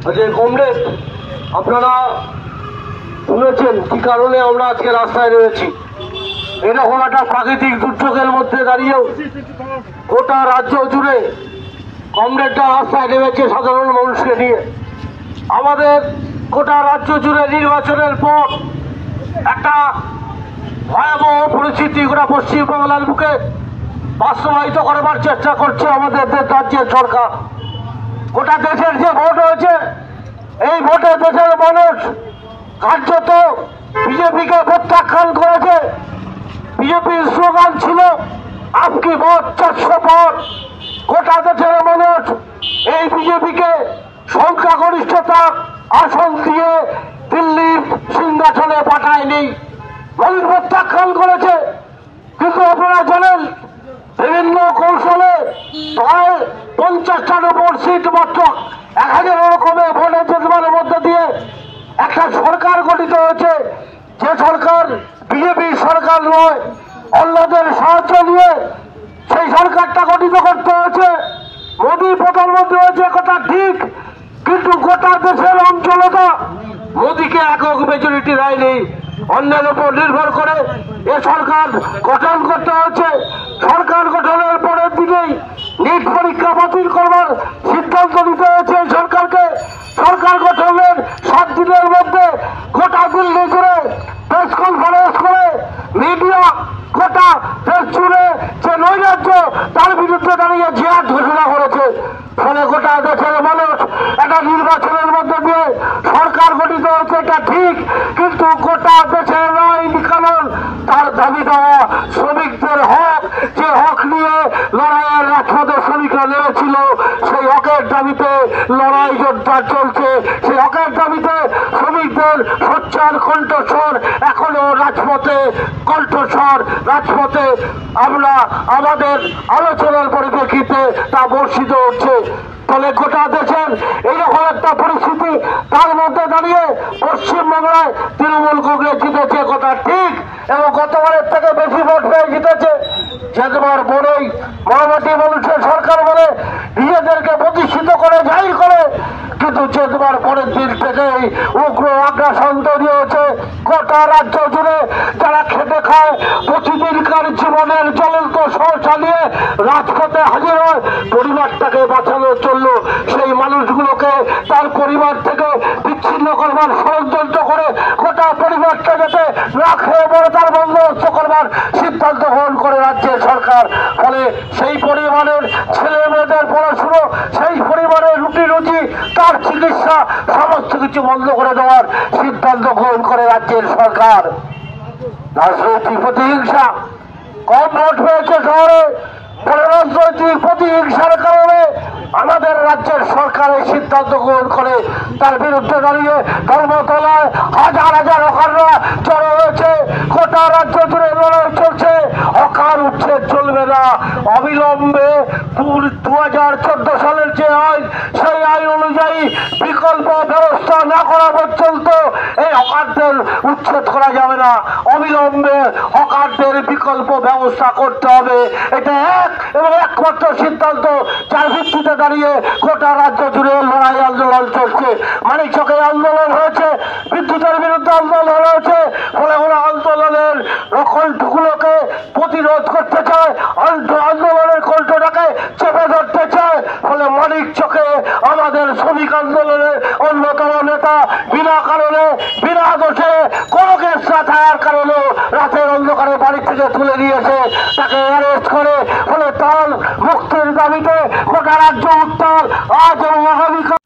আচ্ছা কমরেড, আপনারা শুনেছেন কি কারণে আমরা আজকে রাস্তায় রয়েছি। এরকম একটা প্রাকৃতিক দুর্যোগের মধ্যে দাঁড়িয়েও গোটা রাজ্য জুড়ে কমরেডরা রাস্তায় নেমেছে সাধারণ মানুষকে নিয়ে। আমাদের গোটা রাজ্য জুড়ে নির্বাচনের পর একটা ভয়াবহ পরিস্থিতি গোটা পশ্চিমবাংলার বুকে বাস্তবায়িত করবার চেষ্টা করছে আমাদের রাজ্যের সরকার। গোটা দেশের যে ভোট হয়েছে, এই ভোটে দেশের মানুষ কার্যত বিজেপিকে প্রত্যাখ্যান করেছে। বিজেপির স্লোগান ছিল আপকি ভোট 400 পার। গোটা দেশের মানুষ এই বিজেপিকে সংখ্যাগরিষ্ঠতার আসন দিয়ে দিল্লির সিংহাসনে পাঠায়নি, মানুষ প্রত্যাখ্যান করেছে। কিন্তু আপনারা জানেন বিভিন্ন কৌশলে প্রায় 50টার উপর সিট মাত্র 1000 রকমের ভোটে জেতবার মধ্যে দিয়ে একটা সরকার গঠিত হয়েছে, যে সরকার বিজেপি সরকার নয়, অন্যদের সাহায্য নিয়ে সেই সরকারটা গঠিত করতে হয়েছে। মোদী প্রধানমন্ত্রী হয়েছে কথা ঠিক, কিন্তু গোটা দেশের অঞ্চলতা মোদীকে একক মেজরিটি দেয়নি। অন্যের উপর নির্ভর করে এ সরকার গঠন করতে হচ্ছে। সরকার গঠনের পরের দিকেই নিট পরীক্ষা বাতিল করবার সিদ্ধান্ত নিতে হয়েছে সরকারকে। সরকার গঠনের 7 দিনের মধ্যে গোটা দিল্লি জুড়ে প্রেস কনফারেন্স করে মিডিয়া গোটা দেশ জুড়ে যে নৈরাজ্য তার বিরুদ্ধে দাঁড়িয়ে জিহাদ ঘোষণা করেছে। ফলে গোটা দেশের মানুষ একটা নির্বাচনের মধ্যে দিয়ে সরকার গঠিত হচ্ছে এটা ঠিক, কিন্তু গোটা দেশের আইন কানুন তার দাবি দেওয়া শ্রমিকদের হক, যে হক নিয়ে লড়াইয়ের রাজপথে শ্রমিকরা নেমেছিল, সেই হকের দাবিতে লড়াই জোরদার চলছে। সেই হকের দাবিতে শ্রমিকদের সোচ্চার কণ্ঠস্বর এখনো রাজপথে কণ্ঠস্বর রাজপথে আমরা আমাদের আলোচনার পরিপ্রেক্ষিতে তা বর্ষিত হচ্ছে। ফলে গোটা দেশের এইরকম একটা পরিস্থিতি, তার মধ্যে দাঁড়িয়ে পশ্চিমবাংলায় তৃণমূল কংগ্রেস জিতেছে কথা ঠিক, এবং গতবারের থেকে বেশি ভোট পেয়ে জিতেছে। যেবার পরেই মহামাটি মানুষের সরকার বলে নিজেদেরকে প্রতিষ্ঠিত করে জাহির করে, কিন্তু যেবার পরের দিন থেকেই উগ্র আগ্রাসন তৈরি হয়েছে গোটা রাজ্য জুড়ে। যারা খেটে খায়, প্রতিদিনকার জীবনের জ্বলন্ত সমস্যা নিয়ে রাজপথে হাজির হয় পরিবারটাকে বাঁচানোর জন্য, সেই মানুষগুলোকে তার পরিবার থেকে বিচ্ছিন্ন করবার ষড়যন্ত্র করে গোটা পরিবারটা যাতে না খেয়ে পড়ে তার বন্দোবস্ত করবার সিদ্ধান্ত গ্রহণ করে রাজ্যের সরকার। ফলে সেই পরিবারের ছেলে মেয়েদের পড়াশুনো, সেই পরিবারের রুটি রুজি, তার চিকিৎসা সমস্ত কিছু বন্ধ করে দেওয়ার সিদ্ধান্ত গ্রহণ করে রাজ্যের সরকার। রাজনৈতিক প্রতিহিংসা কম ভোট পেয়েছে শহরে, রাজনৈতিক প্রতিহিংসার কারণে আমাদের রাজ্যের সরকার এই সিদ্ধান্ত গ্রহণ করে। তার বিরুদ্ধে দাঁড়িয়ে ধর্মতলায় হাজার হাজার হকাররা জড়ো হয়েছে। গোটা রাজ্য জুড়ে লড়াই চলছে। হকার উচ্ছেদ চলবে না। অবিলম্বে 2014 সালের যে আইন, সেই আইন অনুযায়ী বিকল্প ব্যবস্থা না করা পর্যন্ত এই হকারদের উচ্ছেদ করা যাবে না। অবিলম্বে হকারদের বিকল্প ব্যবস্থা করতে হবে। এটা এক এবং একমাত্র সিদ্ধান্ত, যার ভিত্তিতে দাঁড়িয়ে গোটা রাজ্য জুড়ে লড়াই আন্দোলন চলছে। মানিকচকে আন্দোলন হয়েছে, বিদ্যুতের বিরুদ্ধে আন্দোলন হয়েছে। ফলে ওরা আন্দোলনের কণ্ঠগুলোকে প্রতিরোধ করতে চায়, আন্দোলনের কণ্ঠটাকে চেপে ধরতে চায়। ফলে মানিকচকে আমাদের শ্রমিক আন্দোলনের অন্যতম নেতা বিনা কারণে, বিনা দোষে, কোনো কেস না থাকার কারণে রাতের অন্ধকারে বাড়ি থেকে তুলে নিয়েছে, তাকে অ্যারেস্ট করে। ফলে তার মুক্তির দাবিতে গোটা রাজ্য উত্তাল আজ এবং আগামীকাল।